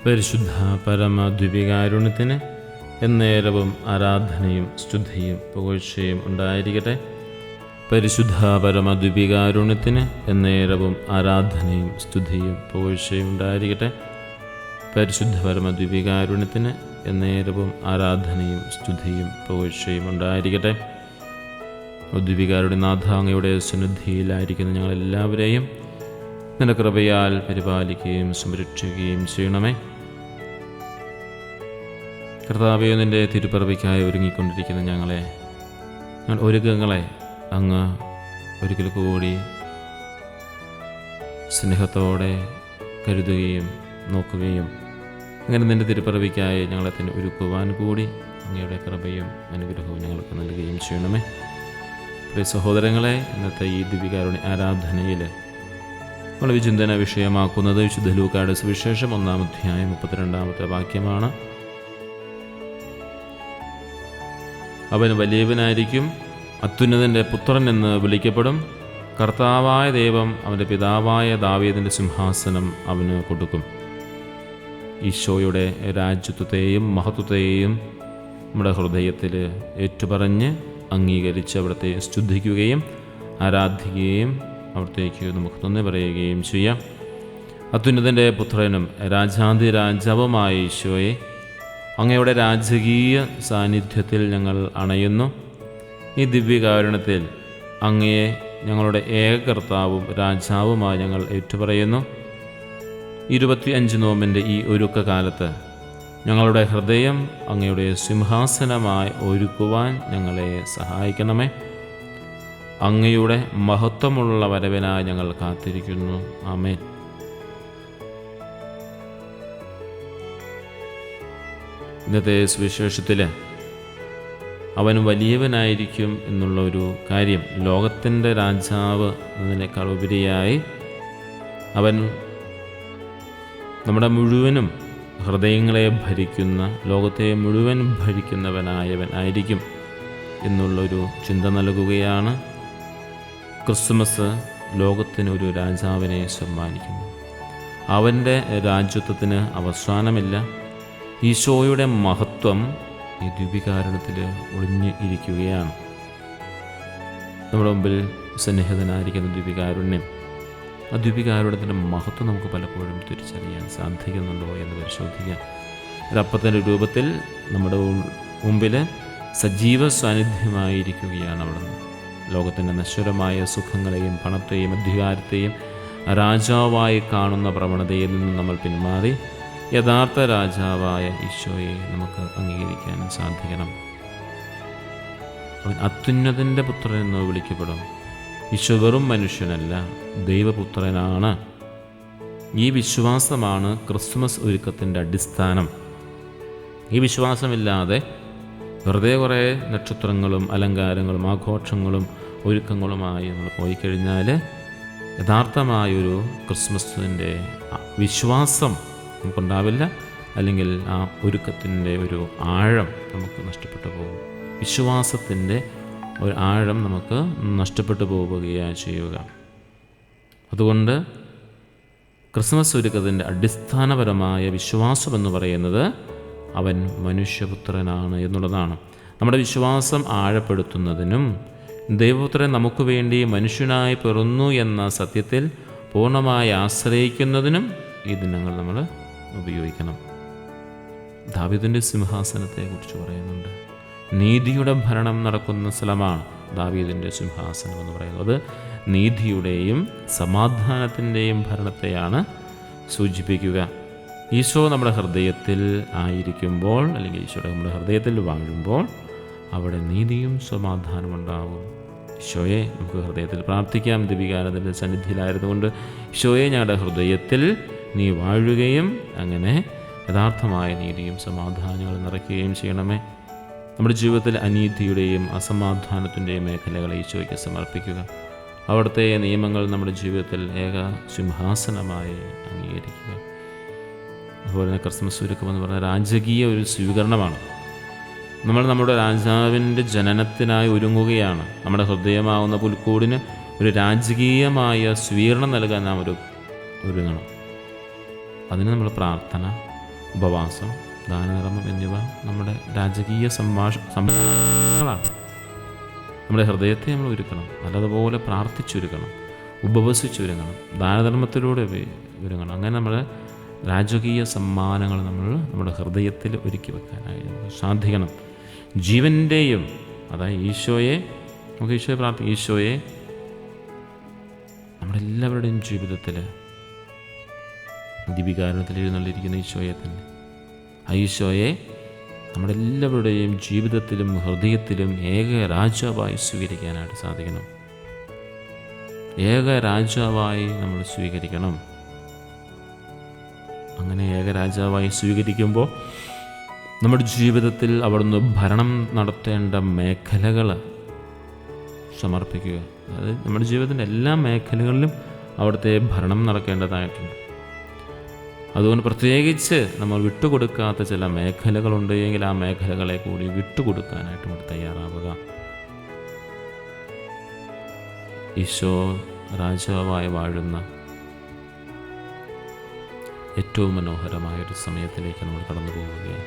പരിശുദ്ധ പരമദ്വിപികാരുണ്യത്തിന് എന്നേരവും ആരാധനയും സ്തുതിയും പുകഴ്ചയും ഉണ്ടായിരിക്കട്ടെ. പരിശുദ്ധ പരമദ്വിപികാരുണ്യത്തിന് എന്നേരവും ആരാധനയും സ്തുതിയും പുകഴ്ചയും ഉണ്ടായിരിക്കട്ടെ. പരിശുദ്ധ പരമദ്വിപികാരുണ്യത്തിന് എന്നേരവും ആരാധനയും സ്തുതിയും പുകഴ്ചയും ഉണ്ടായിരിക്കട്ടെ. ദ്വിപികാരുടെ നാഥ, അങ്ങയുടെ സന്നിധിയിലായിരിക്കുന്ന ഞങ്ങളെല്ലാവരെയും നിന്റെ കൃപയാൽ പരിപാലിക്കുകയും സംരക്ഷിക്കുകയും ചെയ്യണമേ. കർത്താവേ, നിൻ്റെ തിരുപ്പിറവിക്കായി ഒരുങ്ങിക്കൊണ്ടിരിക്കുന്ന ഞങ്ങൾ ഒരുക്കങ്ങളെ അങ്ങ് ഒരിക്കൽ കൂടി സ്നേഹത്തോടെ കരുതുകയും നോക്കുകയും അങ്ങനെ നിൻ്റെ തിരുപ്പിറവിക്കായി ഞങ്ങളെ തന്നെ ഒരുക്കുവാൻ കൂടി അങ്ങയുടെ കൃപയും അനുഗ്രഹവും ഞങ്ങൾക്ക് നൽകുകയും ചെയ്യണമേ. പ്രിയ സഹോദരങ്ങളെ, ഇന്നത്തെ ഈ ദിവ്യകാരുണ്യ ആരാധനയിൽ നമ്മൾ വിചിന്തന വിഷയമാക്കുന്നത് വിശുദ്ധ ലൂക്കായുടെ സുവിശേഷം 1-ാം അധ്യായം 32-ാമത്തെ വാക്യമാണ്. അവൻ വലിയവനായിരിക്കും, അത്യുന്നതൻ്റെ പുത്രൻ എന്ന് വിളിക്കപ്പെടും. കർത്താവായ ദൈവം അവൻ്റെ പിതാവായ ദാവീദിൻ്റെ സിംഹാസനം അവന് കൊടുക്കും. ഈശോയുടെ രാജ്യത്വത്തെയും മഹത്വത്തെയും നമ്മുടെ ഹൃദയത്തിൽ ഏറ്റുപറഞ്ഞ് അംഗീകരിച്ച് അവിടുത്തെ സ്തുതിക്കുകയും ആരാധിക്കുകയും അവിടത്തേക്ക് നമുക്ക് നന്ദി പറയുകയും ചെയ്യാം. അത്യുന്നതൻ്റെ പുത്രനും രാജാധിരാജാവുമായ ഈശോയെ, അങ്ങയുടെ രാജകീയ സാന്നിധ്യത്തിൽ ഞങ്ങൾ അണയുന്നു. ഈ ദിവ്യകാരുണ്യത്തിൽ അങ്ങയെ ഞങ്ങളുടെ ഏക കർത്താവും രാജാവുമായി ഞങ്ങൾ ഏറ്റുപറയുന്നു. 25 നോമ്പിൻ്റെ ഈ ഒരുക്കകാലത്ത് ഞങ്ങളുടെ ഹൃദയം അങ്ങയുടെ സിംഹാസനമായി ഒരുക്കുവാൻ ഞങ്ങളെ സഹായിക്കണമേ. അങ്ങയുടെ മഹത്വമുള്ള വരവിനായി ഞങ്ങൾ കാത്തിരിക്കുന്നു. ആമേൻ. ഇന്നത്തെ സുവിശേഷത്തിൽ അവൻ വലിയവനായിരിക്കും എന്നുള്ള ഒരു കാര്യം, ലോകത്തിൻ്റെ രാജാവ് എന്നതിനേക്കാൾ ഉപരിയായി അവൻ നമ്മുടെ മുഴുവനും ഹൃദയങ്ങളെ ഭരിക്കുന്ന, ലോകത്തെ മുഴുവൻ ഭരിക്കുന്നവനായവൻ ആയിരിക്കും എന്നുള്ളൊരു ചിന്ത നൽകുകയാണ്. ക്രിസ്മസ് ലോകത്തിനൊരു രാജാവിനെ സമ്മാനിക്കുന്നു. അവൻ്റെ രാജ്യത്വത്തിന് അവസാനമില്ല. ഈശോയുടെ മഹത്വം ഈ ദിവ്യകാരുണ്യത്തിൽ ഒളിഞ്ഞ് ഇരിക്കുകയാണ്. നമ്മുടെ മുമ്പിൽ സന്നിഹിതനായിരിക്കുന്ന ദിവ്യകാരുണ്യം, ആ ദിവ്യകാരുണ്യത്തിൻ്റെ മഹത്വം നമുക്ക് പലപ്പോഴും തിരിച്ചറിയാൻ സാധിക്കുന്നുണ്ടോ എന്ന് പരിശോധിക്കാം. ഒരപ്പത്തിൻ്റെ രൂപത്തിൽ നമ്മുടെ മുമ്പിൽ സജീവ സാന്നിധ്യമായിരിക്കുകയാണ് അവിടുന്ന്. ലോകത്തിൻ്റെ നശ്വരമായ സുഖങ്ങളെയും പണത്തെയും അധികാരത്തെയും രാജാവായി കാണുന്ന പ്രവണതയിൽ നിന്നും നമ്മൾ പിന്മാറി യഥാർത്ഥ രാജാവായ ഈശോയെ നമുക്ക് അംഗീകരിക്കാൻ സാധിക്കണം. അവൻ അത്യുന്നതൻ്റെ പുത്രൻ എന്ന് വിളിക്കപ്പെടും. ഈശോ വെറും മനുഷ്യനല്ല, ദൈവപുത്രനാണ്. ഈ വിശ്വാസമാണ് ക്രിസ്മസ് ഒരുക്കത്തിൻ്റെ അടിസ്ഥാനം. ഈ വിശ്വാസമില്ലാതെ വെറുതെ കുറേ നക്ഷത്രങ്ങളും അലങ്കാരങ്ങളും ആഘോഷങ്ങളും ഒരുക്കങ്ങളുമായി നമ്മൾ പോയി കഴിഞ്ഞാൽ യഥാർത്ഥമായൊരു ക്രിസ്മസിൻ്റെ വിശ്വാസം നമുക്കുണ്ടാവില്ല. അല്ലെങ്കിൽ ആ ഒരുക്കത്തിൻ്റെ ഒരു ആഴം നമുക്ക് നഷ്ടപ്പെട്ടു പോകും. വിശ്വാസത്തിൻ്റെ ഒരു ആഴം നമുക്ക് നഷ്ടപ്പെട്ടു പോവുകയാണ് ചെയ്യുക. അതുകൊണ്ട് ക്രിസ്മസ് ഒരുക്കത്തിൻ്റെ അടിസ്ഥാനപരമായ വിശ്വാസമെന്ന് പറയുന്നത് അവൻ മനുഷ്യപുത്രനാണ് എന്നുള്ളതാണ്. നമ്മുടെ വിശ്വാസം ആഴപ്പെടുത്തുന്നതിനും ദൈവപുത്രൻ നമുക്ക് വേണ്ടി മനുഷ്യനായി പിറന്നു എന്ന സത്യത്തിൽ പൂർണ്ണമായി ആശ്രയിക്കുന്നതിനും ഈ ദിനങ്ങൾ നമ്മൾ ഉപയോഗിക്കണം. ദാവീദിൻ്റെ സിംഹാസനത്തെക്കുറിച്ച് പറയുന്നുണ്ട്. നീതിയുടെ ഭരണം നടക്കുന്ന സ്ഥലമാണ് ദാവീദിൻ്റെ സിംഹാസനം എന്ന് പറയുന്നത്. അത് നീതിയുടെയും സമാധാനത്തിൻ്റെയും ഭരണത്തെയാണ് സൂചിപ്പിക്കുക. ഈശോ നമ്മുടെ ഹൃദയത്തിൽ ആയിരിക്കുമ്പോൾ, അല്ലെങ്കിൽ ഈശോയുടെ നമ്മുടെ ഹൃദയത്തിൽ വാഴുമ്പോൾ അവിടെ നീതിയും സമാധാനവും ഉണ്ടാകും. ഈശോയെ നമുക്ക് ഹൃദയത്തിൽ പ്രാർത്ഥിക്കാം. ദിവ്യകാരുണ്യത്തിൻ്റെ സന്നിധിയിലായിരുന്നുകൊണ്ട് ഈശോയെ, ഞങ്ങളുടെ ഹൃദയത്തിൽ നീ വാഴുകയും അങ്ങനെ യഥാർത്ഥമായ നീതിയും സമാധാനങ്ങളും നിറയ്ക്കുകയും ചെയ്യണമേ. നമ്മുടെ ജീവിതത്തിൽ അനീതിയുടെയും അസമാധാനത്തിൻ്റെയും മേഖലകളെ ഈശോയ്ക്ക് സമർപ്പിക്കുക. അവിടുത്തെ നിയമങ്ങൾ നമ്മുടെ ജീവിതത്തിൽ ഏക സിംഹാസനമായി അംഗീകരിക്കുക. അതുപോലെ തന്നെ ക്രിസ്മസ് ഒരുക്കമെന്ന് പറഞ്ഞാൽ രാജകീയ ഒരു സ്വീകരണമാണ്. നമ്മൾ നമ്മുടെ രാജാവിൻ്റെ ജനനത്തിനായി ഒരുങ്ങുകയാണ്. നമ്മുടെ ഹൃദയമാവുന്ന പുൽക്കൂടിന് ഒരു രാജകീയമായ സ്വീകരണം നൽകാൻ നാം ഒരുങ്ങണം. അതിന് നമ്മൾ പ്രാർത്ഥന, ഉപവാസം, ദാനധർമ്മം എന്നിവ നമ്മുടെ രാജകീയ സംഭാഷണങ്ങളാണ്. നമ്മുടെ ഹൃദയത്തെ നമ്മൾ ഒരുക്കണം, നല്ലതുപോലെ പ്രാർത്ഥിച്ചൊരുക്കണം, ഉപവസിച്ചൊരുങ്ങണം, ദാനധർമ്മത്തിലൂടെ ഒരുങ്ങണം. അങ്ങനെ നമ്മുടെ രാജകീയ സമ്മാനങ്ങൾ നമ്മൾ നമ്മുടെ ഹൃദയത്തിൽ ഒരുക്കി വെക്കാനായി സാധിക്കണം. ജീവൻ്റെയും, അതായത് ഈശോയെ, നമുക്ക് ഈശോയെ പ്രാർത്ഥിക്കാം. ഈശോയെ നമ്മുടെ എല്ലാവരുടെയും ജീവിതത്തിൽ ദിവികാരണത്തിൽ എഴുന്നള്ളിരിക്കുന്ന ഈശോയെ തന്നെ, ആ ഈശോയെ നമ്മുടെ എല്ലാവരുടെയും ജീവിതത്തിലും ഹൃദയത്തിലും ഏക രാജാവായി സ്വീകരിക്കാനായിട്ട് സാധിക്കണം. ഏക രാജാവായി നമ്മൾ സ്വീകരിക്കണം. അങ്ങനെ ഏക രാജാവായി സ്വീകരിക്കുമ്പോൾ നമ്മുടെ ജീവിതത്തിൽ അവിടുന്ന് ഭരണം നടത്തേണ്ട മേഖലകൾ സമർപ്പിക്കുക. അതായത് നമ്മുടെ ജീവിതത്തിൻ്റെ എല്ലാ മേഖലകളിലും അവിടുത്തെ ഭരണം നടക്കേണ്ടതായിട്ടുണ്ട്. അതുകൊണ്ട് പ്രത്യേകിച്ച് നമ്മൾ വിട്ടുകൊടുക്കാത്ത ചില മേഖലകളുണ്ട് എങ്കിൽ ആ മേഖലകളെ കൂടി വിട്ടുകൊടുക്കാനായിട്ട് നമ്മൾ തയ്യാറാവുക. ഈശോ രാജാവായി വാഴുന്ന ഏറ്റവും മനോഹരമായൊരു സമയത്തിലേക്ക് നമ്മൾ കടന്നു പോവുകയാണ്.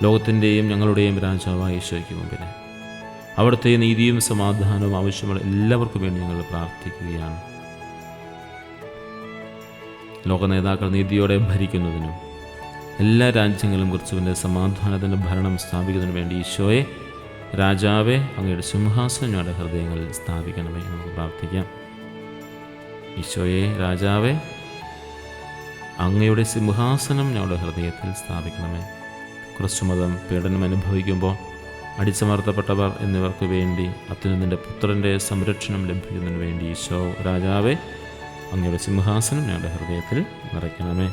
ലോകത്തിൻ്റെയും ഞങ്ങളുടെയും രാജാവായ ഈശോയ്ക്ക് മുമ്പിൽ അവിടുത്തെ നീതിയും സമാധാനവും ആവശ്യമുള്ള എല്ലാവർക്കും വേണ്ടി ഞങ്ങൾ പ്രാർത്ഥിക്കുകയാണ്. ലോക നേതാക്കൾ നീതിയോടെ ഭരിക്കുന്നതിനും എല്ലാ രാജ്യങ്ങളും ക്രിസ്തുവിൻ്റെ സമാധാനത്തിൻ്റെ ഭരണം സ്ഥാപിക്കുന്നതിനു വേണ്ടി ഈശോയെ രാജാവെ അങ്ങയുടെ സിംഹാസനം ഞങ്ങളുടെ ഹൃദയങ്ങളിൽ സ്ഥാപിക്കണമേ നമുക്ക് പ്രാർത്ഥിക്കാം. ഈശോയെ രാജാവെ അങ്ങയുടെ സിംഹാസനം ഞങ്ങളുടെ ഹൃദയത്തിൽ സ്ഥാപിക്കണമേ. ക്രിസ്തുമതം പീഡനം അനുഭവിക്കുമ്പോൾ അടിച്ചമർത്തപ്പെട്ടവർ എന്നിവർക്ക് വേണ്ടി അത്യുന്നതൻ്റെ പുത്രൻ്റെ സംരക്ഷണം ലഭിക്കുന്നതിന് വേണ്ടി ഈശോ രാജാവെ അങ്ങയുടെ സിംഹാസനം ഞങ്ങളുടെ ഹൃദയത്തിൽ നിറയ്ക്കണമേ.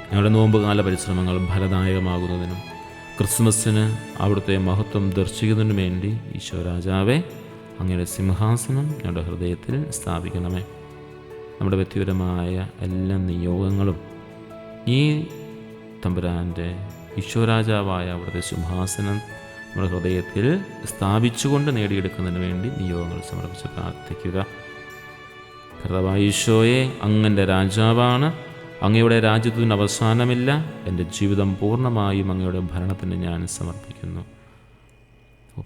ഞങ്ങളുടെ നോമ്പുകാല പരിശ്രമങ്ങൾ ഫലദായകമാകുന്നതിനും ക്രിസ്മസിന് അവിടുത്തെ മഹത്വം ദർശിക്കുന്നതിനു വേണ്ടി ഈശോ രാജാവെ അങ്ങയുടെ സിംഹാസനം ഞങ്ങളുടെ ഹൃദയത്തിൽ സ്ഥാപിക്കണമേ. നമ്മുടെ വ്യക്തിപരമായ എല്ലാ നിയോഗങ്ങളും ഈ തമ്പുരാൻ്റെ ഈശോരാജാവായ അവിടുത്തെ സിംഹാസനം നമ്മുടെ ഹൃദയത്തിൽ സ്ഥാപിച്ചുകൊണ്ട് നേടിയെടുക്കുന്നതിന് വേണ്ടി നിയോഗങ്ങൾ സമർപ്പിച്ച് പ്രാർത്ഥിക്കുക. കർത്താവായ ഈശോയെ, അങ്ങൻ്റെ രാജാവാണ്, അങ്ങയുടെ രാജ്യത്തിന് അവസാനമില്ല. എൻ്റെ ജീവിതം പൂർണ്ണമായും അങ്ങയുടെ ഭരണത്തിന് ഞാൻ സമർപ്പിക്കുന്നു.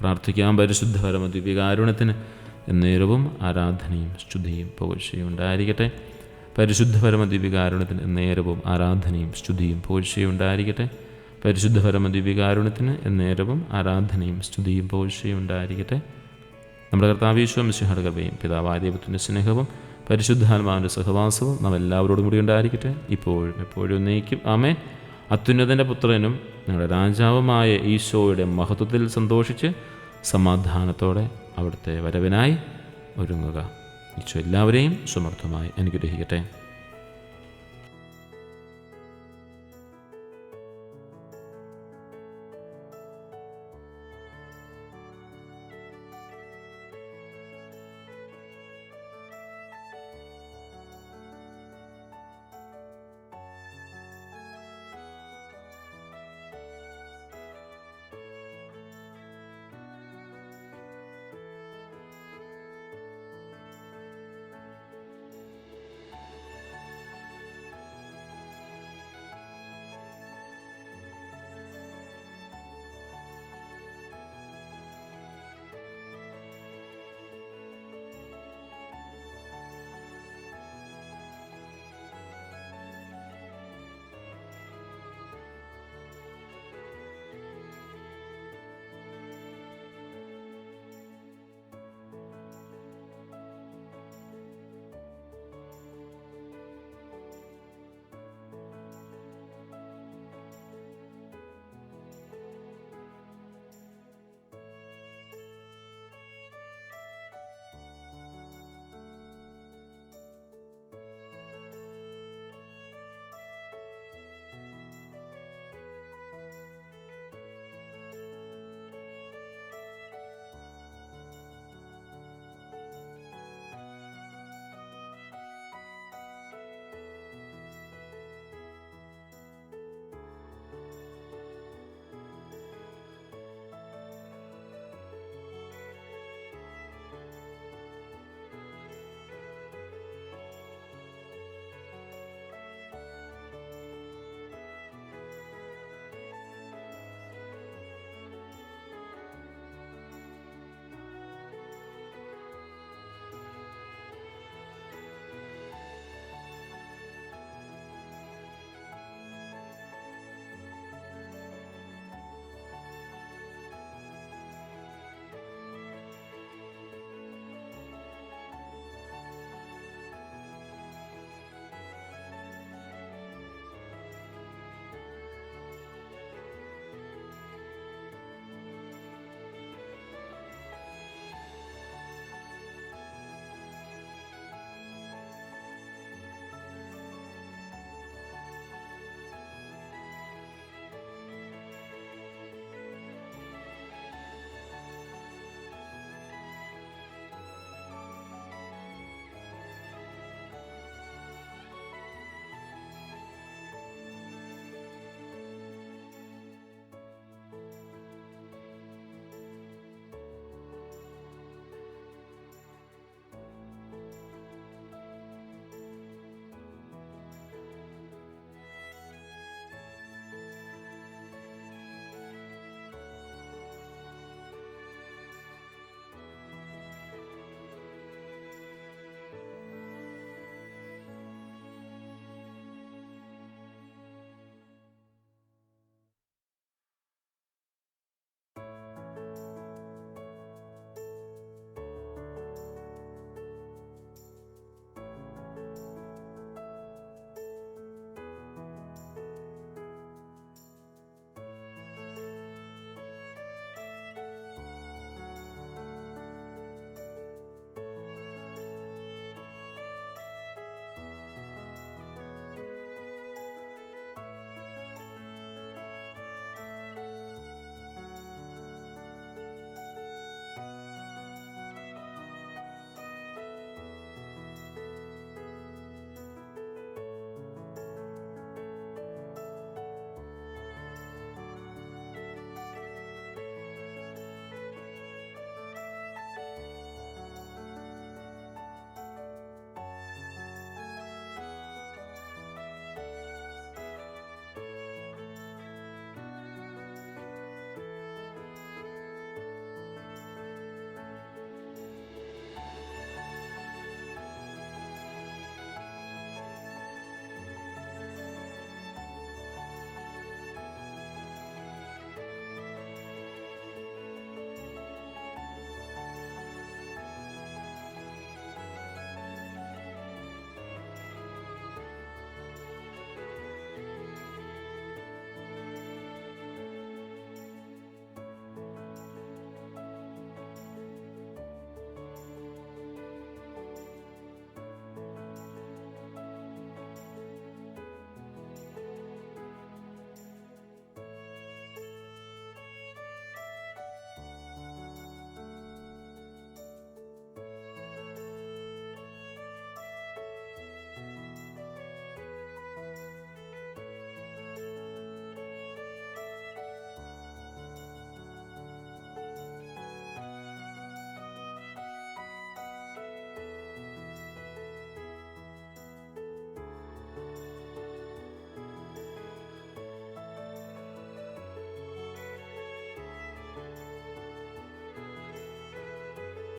പ്രാർത്ഥിക്കാം. പരിശുദ്ധ പരമ ദിവ്യകാരുണ്യത്തിന് എന്നേരവും ആരാധനയും സ്തുതിയും പുകഴ്ചയും ഉണ്ടായിരിക്കട്ടെ. പരിശുദ്ധ പരമ ദിവ്യകാരുണ്യത്തിന് എന്നേരവും ആരാധനയും സ്തുതിയും പുകഴ്ചയും ഉണ്ടായിരിക്കട്ടെ. പരിശുദ്ധ പരമ ദിവ്യകാരുണ്യത്തിന് എന്നേരവും ആരാധനയും സ്തുതിയും പുകഴ്ചയും ഉണ്ടായിരിക്കട്ടെ. നമ്മുടെ കർത്താവ് യേശു മിശിഹായുടെ കൃപയും പിതാവായ ദൈവത്തിൻ്റെ സ്നേഹവും പരിശുദ്ധാത്മാവിൻ്റെ സഹവാസവും നാം എല്ലാവരോടും കൂടി ഉണ്ടായിരിക്കട്ടെ, ഇപ്പോഴും എപ്പോഴും എന്നേക്കും. ആമേൻ. അത്യുന്നതൻ്റെ പുത്രനും ഞങ്ങളുടെ രാജാവുമായ ഈശോയുടെ മഹത്വത്തിൽ സന്തോഷിച്ച് സമാധാനത്തോടെ അവിടുത്തെ വരവിനായി ഒരുങ്ങുക. ഈശോ എല്ലാവരെയും സമർത്ഥമായി അനുഗ്രഹിക്കട്ടെ.